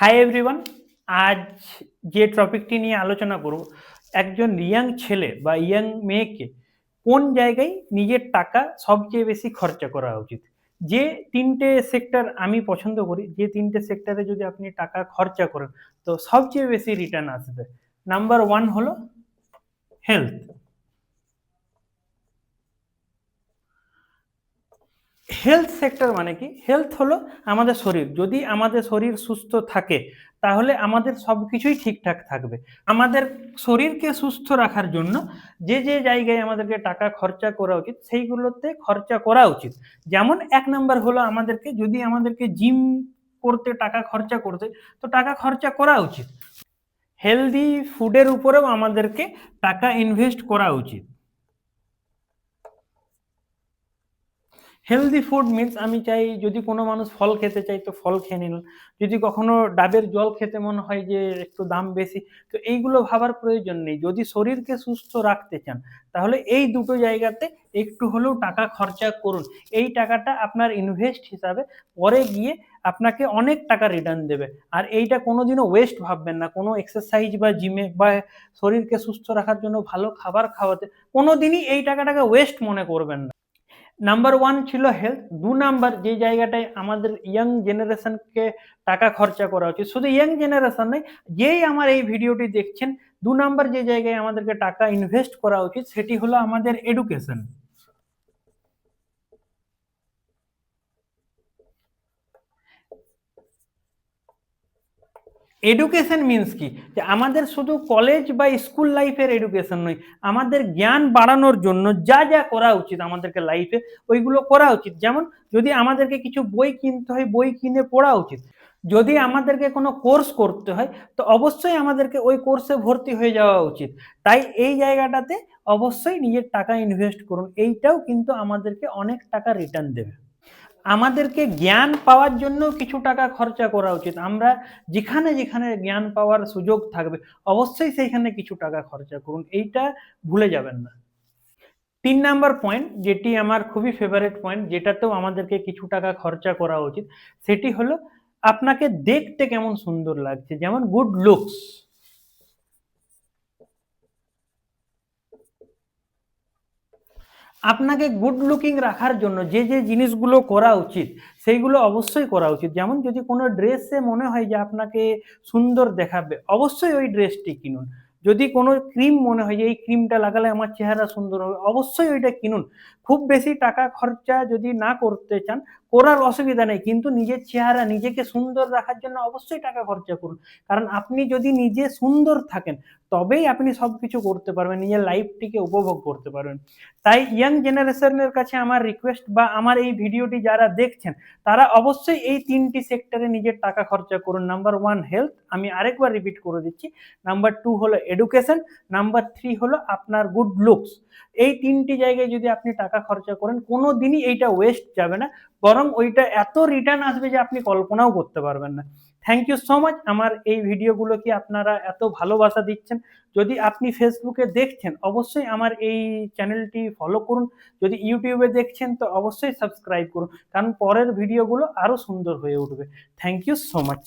Hi everyone. আজ যে টপিকটি নিয়ে আলোচনা করব, একজন ইয়াং ছেলে বা ইয়াং মেয়েকে কোন জায়গায় নিজের টাকা সবচেয়ে বেশি খরচা করা উচিত। যে তিনটে সেক্টর আমি পছন্দ করি, যে তিনটে সেক্টরে যদি আপনি টাকা খরচা করেন তো সবচেয়ে বেশি রিটার্ন আসবে। নাম্বার ওয়ান হলো হেলথ। হেলথ সেক্টর মানে কি? হেলথ হলো আমাদের শরীর। যদি আমাদের শরীর সুস্থ থাকে তাহলে আমাদের সবকিছুই ঠিকঠাক থাকবে। আমাদের শরীরকে সুস্থ রাখার জন্য যে যে জায়গায় আমাদেরকে টাকা খরচা করা উচিত সেইগুলোতে খরচা করা উচিত। যেমন এক নাম্বার হলো আমাদেরকে জিম করতে টাকা খরচা করতে, তো টাকা খরচা করা উচিত। হেলদি ফুডের উপরেও আমাদেরকে টাকা ইনভেস্ট করা উচিত। হেলদি ফুড মিন্স আমি চাই যদি কোনো মানুষ ফল খেতে চাই তো ফল খেয়ে নিল, যদি কখনো ডাবের জল খেতে মনে হয় যে একটু দাম বেশি, তো এইগুলো ভাবার প্রয়োজন নেই। যদি শরীরকে সুস্থ রাখতে চান তাহলে এই দুটো জায়গাতে একটু হলেও টাকা খরচা করুন। এই টাকাটা আপনার ইনভেস্ট হিসাবে পরে গিয়ে আপনাকে অনেক টাকা রিটার্ন দেবে। আর এইটা কোনোদিনও ওয়েস্ট ভাববেন না। কোনো এক্সারসাইজ বা জিমে বা শরীরকে সুস্থ রাখার জন্য ভালো খাবার খাওয়াতে কোনোদিনই এই টাকাটাকে ওয়েস্ট মনে করবেন না। নাম্বার ওয়ান ছিল হেলথ। দু নাম্বার যে জায়গাটায় আমাদের ইয়াং জেনারেশনকে টাকা খরচা করা উচিত, শুধু ইয়াং জেনারেশন নয়, যেই আমার এই ভিডিওটি দেখছেন, দু নাম্বার যে জায়গায় আমাদেরকে টাকা ইনভেস্ট করা উচিত সেটি হলো আমাদের এডুকেশন। এডুকেশন মিন্স কি? যে আমাদের শুধু কলেজ বা স্কুল লাইফের এডুকেশন নয়, আমাদের জ্ঞান বাড়ানোর জন্য যা যা করা উচিত আমাদেরকে লাইফে ওইগুলো করা উচিত। যেমন যদি আমাদেরকে কিছু বই কিনতে হয়, বই কিনে পড়া উচিত। যদি আমাদেরকে কোনো কোর্স করতে হয় তো অবশ্যই আমাদেরকে ওই কোর্সে ভর্তি হয়ে যাওয়া উচিত। তাই এই জায়গাটাতে অবশ্যই নিজের টাকা ইনভেস্ট করুন, এইটাও কিন্তু আমাদেরকে অনেক টাকা রিটার্ন দেবে। আমাদেরকে জ্ঞান পাওয়ার জন্য কিছু টাকা খরচা করা উচিত। আমরা যেখানে যেখানে জ্ঞান পাওয়ার সুযোগ থাকবে অবশ্যই সেইখানে কিছু টাকা খরচা করুন, এইটা ভুলে যাবেন না। তিন নাম্বার পয়েন্ট, যেটি আমার খুবই ফেভারিট পয়েন্ট, যেটাতেও আমাদেরকে কিছু টাকা খরচা করা উচিত, সেটি হলো আপনাকে দেখতে কেমন সুন্দর লাগছে, যেমন গুড লুকস। আপনাকে গুড লুকিং রাখার জন্য যে যে জিনিসগুলো করা উচিত সেইগুলো অবশ্যই করা উচিত। যেমন যদি কোনো ড্রেসে মনে হয় যে আপনাকে সুন্দর দেখাবে, অবশ্যই ওই ড্রেসটি কিনুন। যদি কোনো ক্রিম মনে হয় যে এই ক্রিমটা লাগালে আমার চেহারা সুন্দর হবে, অবশ্যই ওইটা কিনুন। খুব বেশি টাকা খরচা যদি না করতে চান, করার অসুবিধা নেই, কিন্তু নিজের চেহারা নিজেকে সুন্দর রাখার জন্য অবশ্যই টাকা খরচা করুন। কারণ আপনি যদি নিজে সুন্দর থাকেন তবেই আপনি সবকিছু করতে পারবেন, নিজের লাইফটিকে উপভোগ করতে পারবেন। তাই ইয়াং জেনারেশনের কাছে আমার রিকোয়েস্ট, বা আমার এই ভিডিওটি যারা দেখছেন তারা অবশ্যই এই তিনটি সেক্টরে নিজের টাকা খরচা করুন। নাম্বার ওয়ান হেলথ, আমি আরেকবার রিপিট করে দিচ্ছি। নাম্বার টু হলো এডুকেশন। নাম্বার থ্রি হলো আপনার গুড লুকস। এই তিনটি জায়গায় যদি আপনি টাকা খরচা করেন কোনো দিনই এইটা ওয়েস্ট যাবে না, বরং ওইটা এত রিটার্ন আসবে যে আপনি কল্পনাও করতে পারবেন না। Thank you so much. আমার এই ভিডিওগুলো কি আপনারা এত ভালোবাসা দিচ্ছেন। যদি আপনি ফেসবুকে দেখছেন অবশ্যই আমার এই চ্যানেলটি ফলো করুন। যদি ইউটিউবে দেখছেন তো অবশ্যই সাবস্ক্রাইব করুন, কারণ পরের ভিডিওগুলো আরো সুন্দর হয়ে উঠবে। Thank you so much.